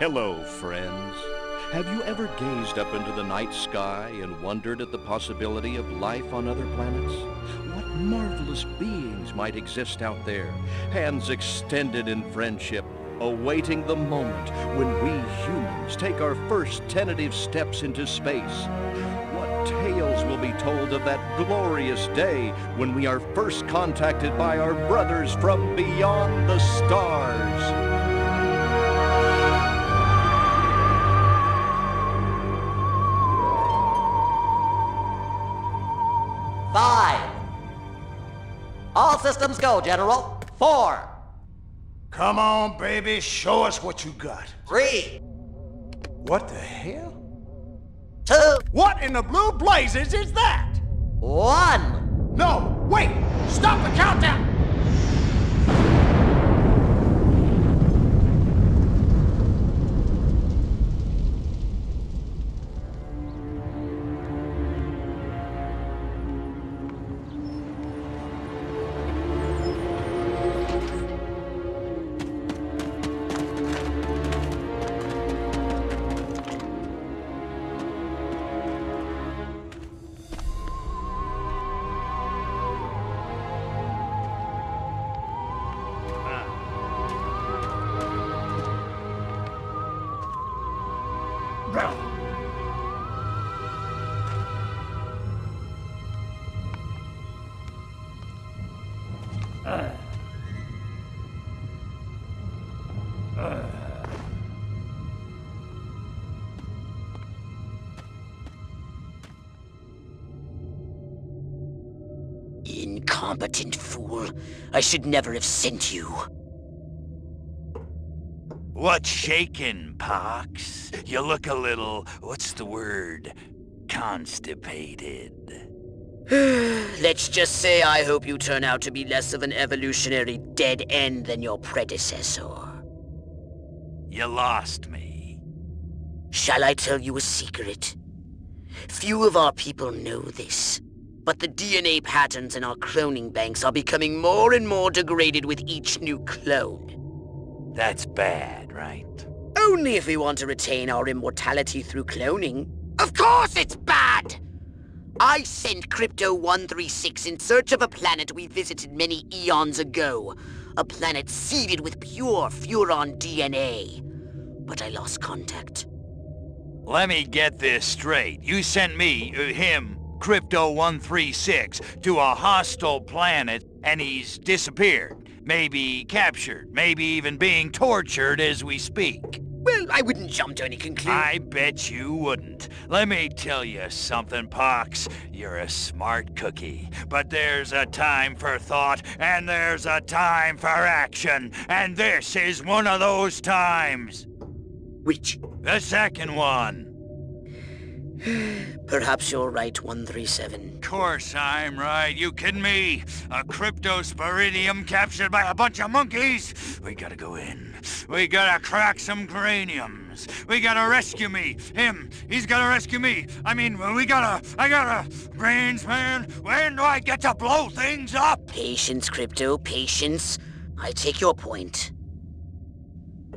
Hello, friends. Have you ever gazed up into the night sky and wondered at the possibility of life on other planets? What marvelous beings might exist out there, hands extended in friendship, awaiting the moment when we humans take our first tentative steps into space? What tales will be told of that glorious day when we are first contacted by our brothers from beyond the stars? 5. All systems go, General. 4. Come on, baby, show us what you got. 3. What the hell? 2. What in the blue blazes is that? 1. No, wait! Stop the countdown! Incompetent fool. I should never have sent you. What's shaking, Pox? You look a little, what's the word, constipated. Let's just say I hope you turn out to be less of an evolutionary dead end than your predecessor. You lost me. Shall I tell you a secret? Few of our people know this, but the DNA patterns in our cloning banks are becoming more and more degraded with each new clone. That's bad, right? Only if we want to retain our immortality through cloning. Of course it's bad! I sent Crypto-136 in search of a planet we visited many eons ago. A planet seeded with pure Furon DNA. But I lost contact. Let me get this straight. You sent me, him, Crypto-136, to a hostile planet, and he's disappeared. Maybe captured, maybe even being tortured as we speak. Well, I wouldn't jump to any conclusion. I bet you wouldn't. Let me tell you something, Pox. You're a smart cookie. But there's a time for thought, and there's a time for action. And this is one of those times. Which? The second one. Perhaps you're right, 137. Course I'm right. You kidding me? A cryptosporidium captured by a bunch of monkeys? We gotta go in. We gotta crack some craniums. We gotta rescue me. Him. He's gotta rescue me. I gotta... Brains, man. When do I get to blow things up? Patience, Crypto, patience. I take your point.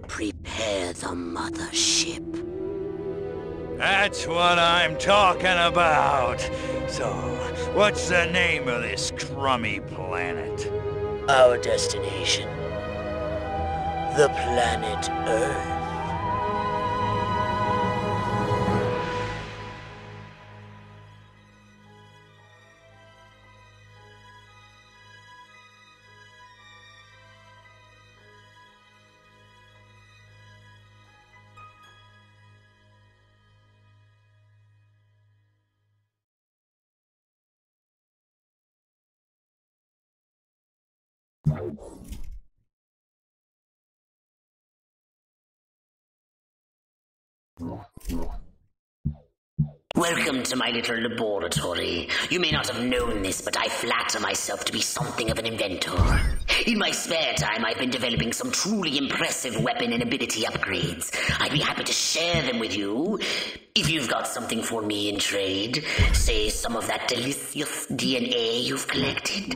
Prepare the mothership. That's what I'm talking about. So, what's the name of this crummy planet? Our destination. The planet Earth. Welcome to my little laboratory. You may not have known this, but I flatter myself to be something of an inventor. In my spare time, I've been developing some truly impressive weapon and ability upgrades. I'd be happy to share them with you, if you've got something for me in trade. Say some of that delicious DNA you've collected.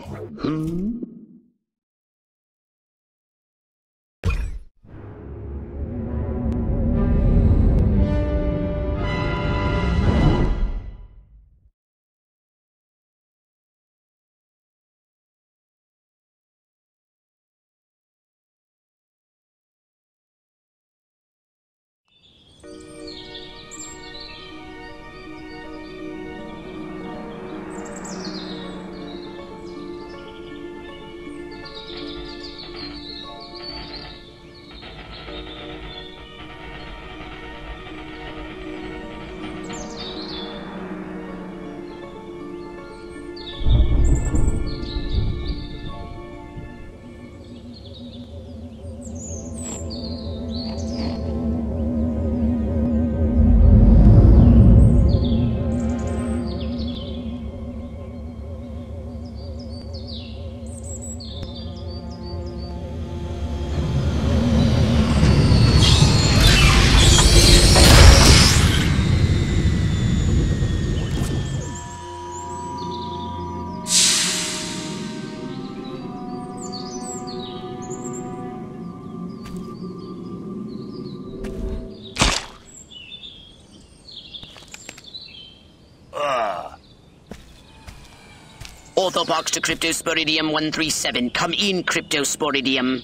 Orthopox to Cryptosporidium 137. Come in, Cryptosporidium.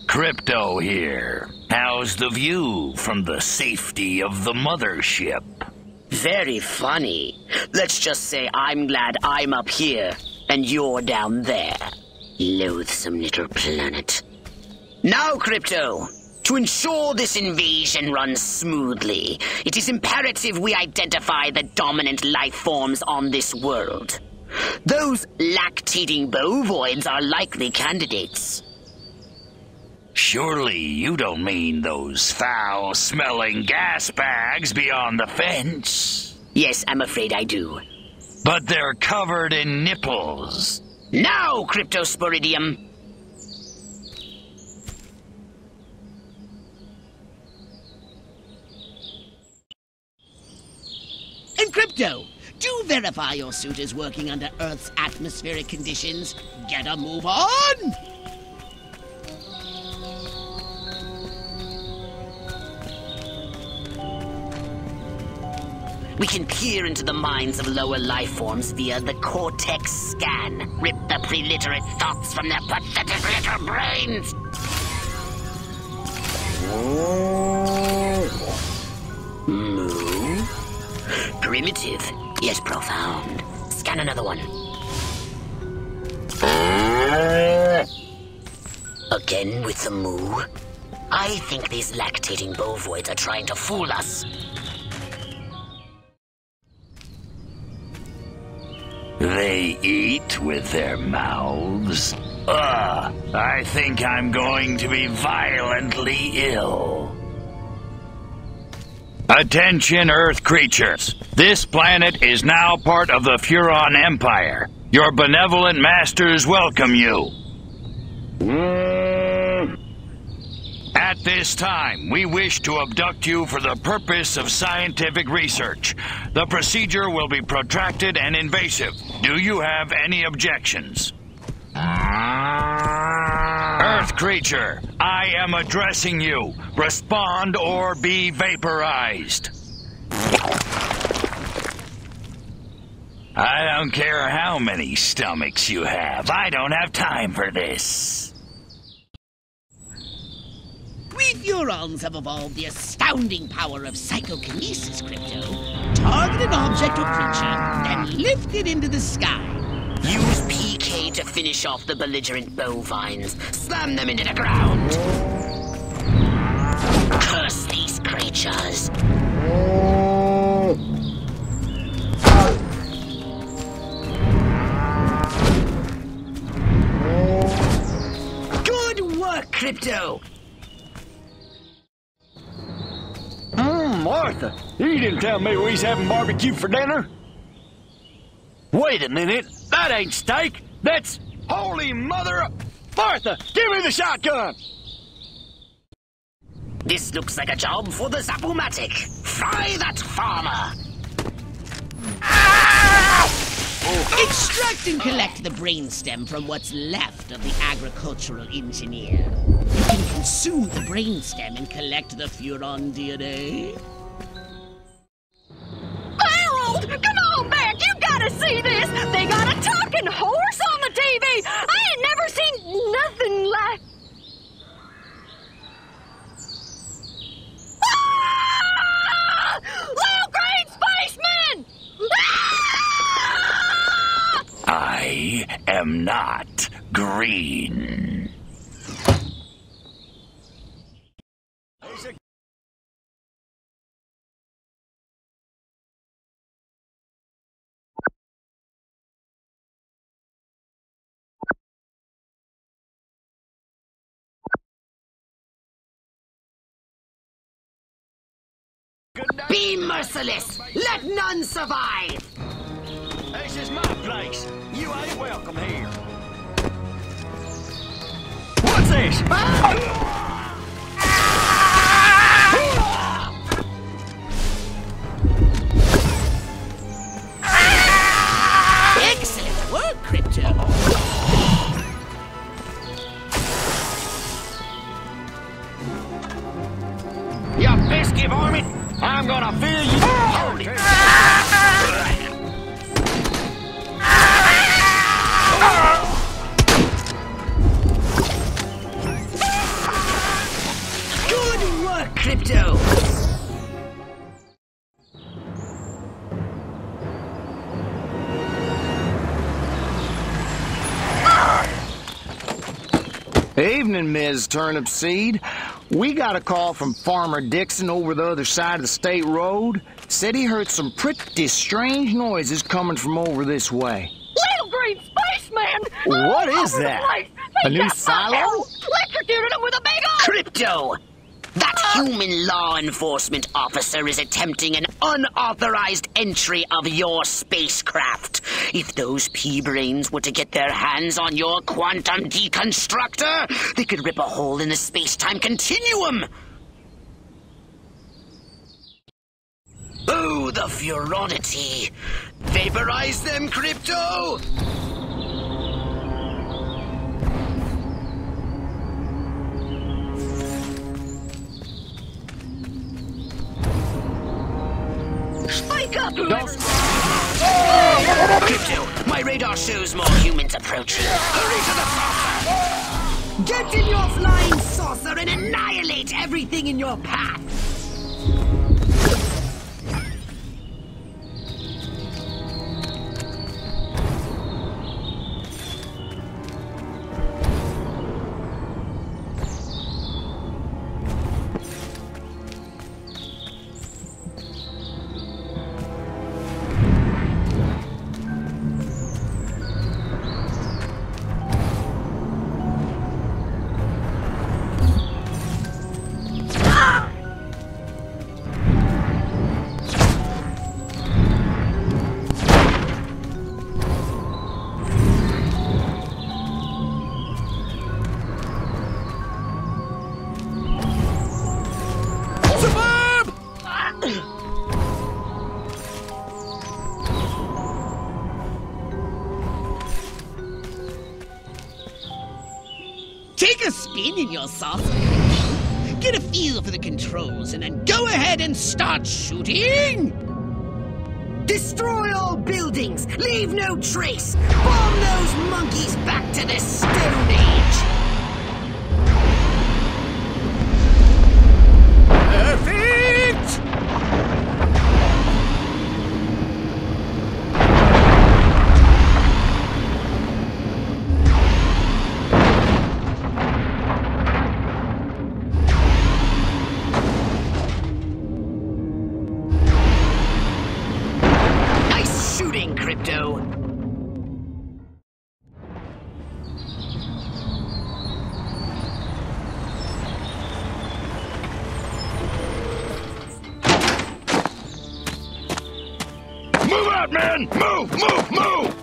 Crypto here. How's the view from the safety of the mothership? Very funny. Let's just say I'm glad I'm up here and you're down there. Loathsome little planet. Now, Crypto, to ensure this invasion runs smoothly, it is imperative we identify the dominant life forms on this world. Those lactating bovoids are likely candidates. Surely you don't mean those foul-smelling gas bags beyond the fence? Yes, I'm afraid I do. But they're covered in nipples. Now, Cryptosporidium! And Crypto, do verify your suit is working under Earth's atmospheric conditions. Get a move on! We can peer into the minds of lower life forms via the cortex scan. Rip the preliterate thoughts from their pathetic little brains. Moo? Primitive, yet profound. Scan another one. Again with the moo? I think these lactating bovoids are trying to fool us. They eat with their mouths? I think I'm going to be violently ill. Attention, Earth creatures. This planet is now part of the Furon Empire. Your benevolent masters welcome you. At this time, we wish to abduct you for the purpose of scientific research. The procedure will be protracted and invasive. Do you have any objections? Earth creature, I am addressing you. Respond or be vaporized. I don't care how many stomachs you have. I don't have time for this. We Furons have evolved the astounding power of psychokinesis, Crypto. Target an object or creature, then lift it into the sky. Use PK to finish off the belligerent bovines. Slam them into the ground. Curse these creatures. Good work, Crypto. Martha, you didn't tell me we was having barbecue for dinner. Wait a minute, that ain't steak. That's holy mother... Martha, give me the shotgun. This looks like a job for the Zapumatic. Fry that farmer. Extract and collect the brainstem from what's left of the agricultural engineer. You can consume the brainstem and collect the Furon DNA. Harold, come on back! You gotta see this! They got a talking horse on the TV! I ain't never seen nothing like... Ah! Little green spaceman! Ah! I am not green. Be merciless! Let none survive! This is my place. You ain't welcome here. What's this? Excellent work, Crypto. You pesky varmint! I'm gonna feel you. Hold it. Evening, Ms. Turnipseed. We got a call from Farmer Dixon over the other side of the state road. Said he heard some pretty strange noises coming from over this way. Little green spaceman! What is Over the that? place. A They new got my silo? arrow, electrocuted him with a big old... Crypto! That human law enforcement officer is attempting an unauthorized entry of your spacecraft. If those pea-brains were to get their hands on your quantum deconstructor, they could rip a hole in the space-time continuum. Oh, the furonity! Vaporize them, Crypto! Spike up, whoever... Crypto, my radar shows more humans approaching. Hurry to the saucer! Get in your flying saucer and annihilate everything in your path! Take a spin in your saucer. Get a feel for the controls and then go ahead and start shooting! Destroy all buildings! Leave no trace! Bomb those monkeys back to the Stone Age! Perfect! Nice shooting, Crypto! Move out, man! Move, move, move!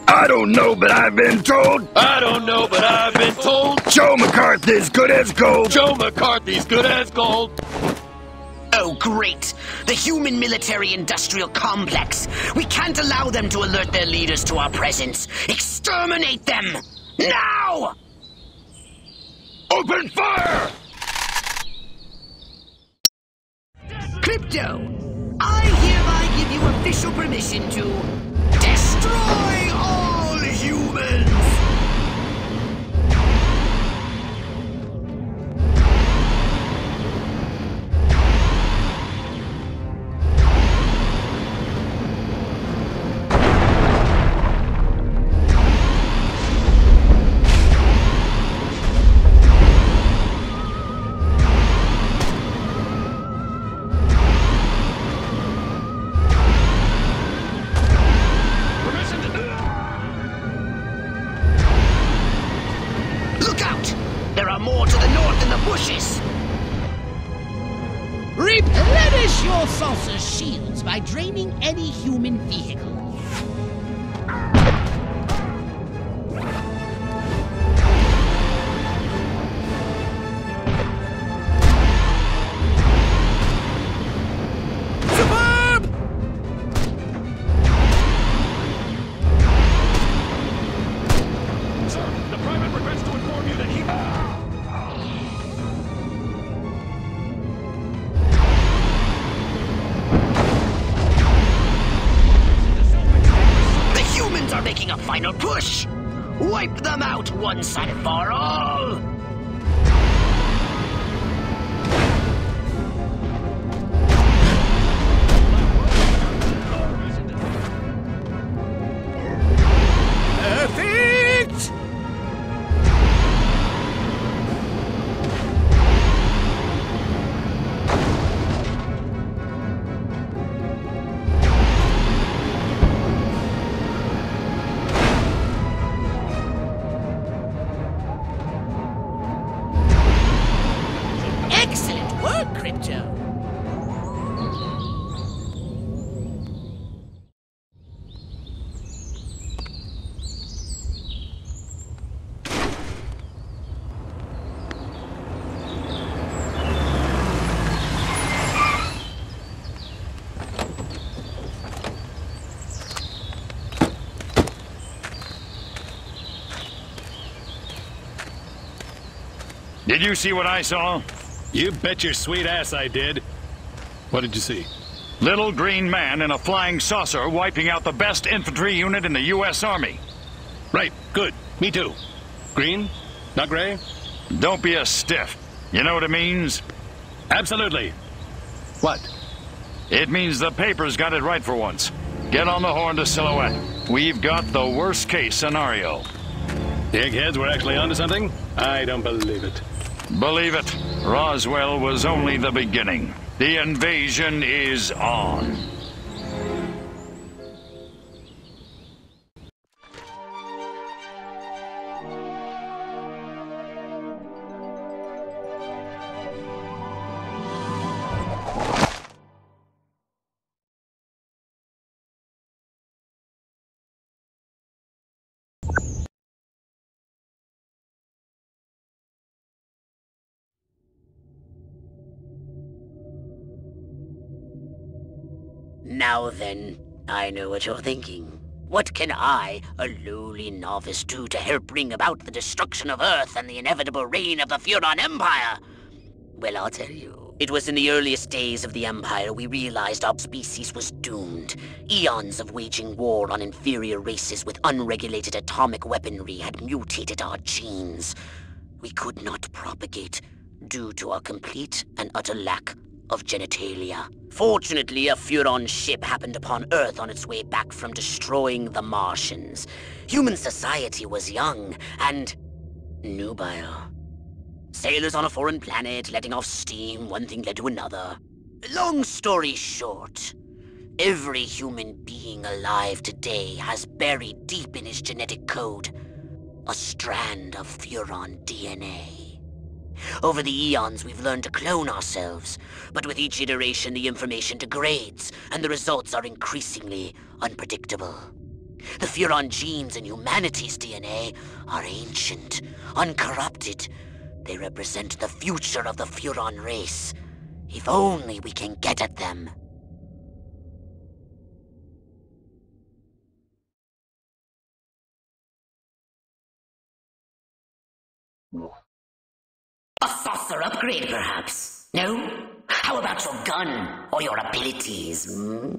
I don't know, but I've been told. I don't know, but I've been told. Joe McCarthy's good as gold. Joe McCarthy's good as gold. Oh, great! The human military-industrial complex. We can't allow them to alert their leaders to our presence. Exterminate them! Now! Open fire! Crypto, I hereby give you official permission to destroy all humans! Look out! There are more to the north in the bushes! Replenish your saucer's shields by draining any human vehicle. The private regrets to inform you that he... The humans are making a final push! Wipe them out once and for all! Perfect! Did you see what I saw? You bet your sweet ass I did. What did you see? Little green man in a flying saucer wiping out the best infantry unit in the U.S. Army. Right, good. Me too. Green? Not gray? Don't be a stiff. You know what it means? Absolutely. What? It means the paper's got it right for once. Get on the horn to Silhouette. We've got the worst case scenario. The eggheads were actually onto something? I don't believe it. Believe it, Roswell was only the beginning. The invasion is on. Now then, I know what you're thinking. What can I, a lowly novice, do to help bring about the destruction of Earth and the inevitable reign of the Furon Empire? Well, I'll tell you. It was in the earliest days of the Empire we realized our species was doomed. Eons of waging war on inferior races with unregulated atomic weaponry had mutated our genes. We could not propagate due to our complete and utter lack of genitalia. Fortunately, a Furon ship happened upon Earth on its way back from destroying the Martians. Human society was young and nubile. Sailors on a foreign planet, letting off steam, one thing led to another. Long story short, every human being alive today has buried deep in his genetic code a strand of Furon DNA. Over the eons, we've learned to clone ourselves, but with each iteration, the information degrades, and the results are increasingly unpredictable. The Furon genes in humanity's DNA are ancient, uncorrupted. They represent the future of the Furon race. If only we can get at them. A saucer upgrade, perhaps? No? How about your gun or your abilities, hmm?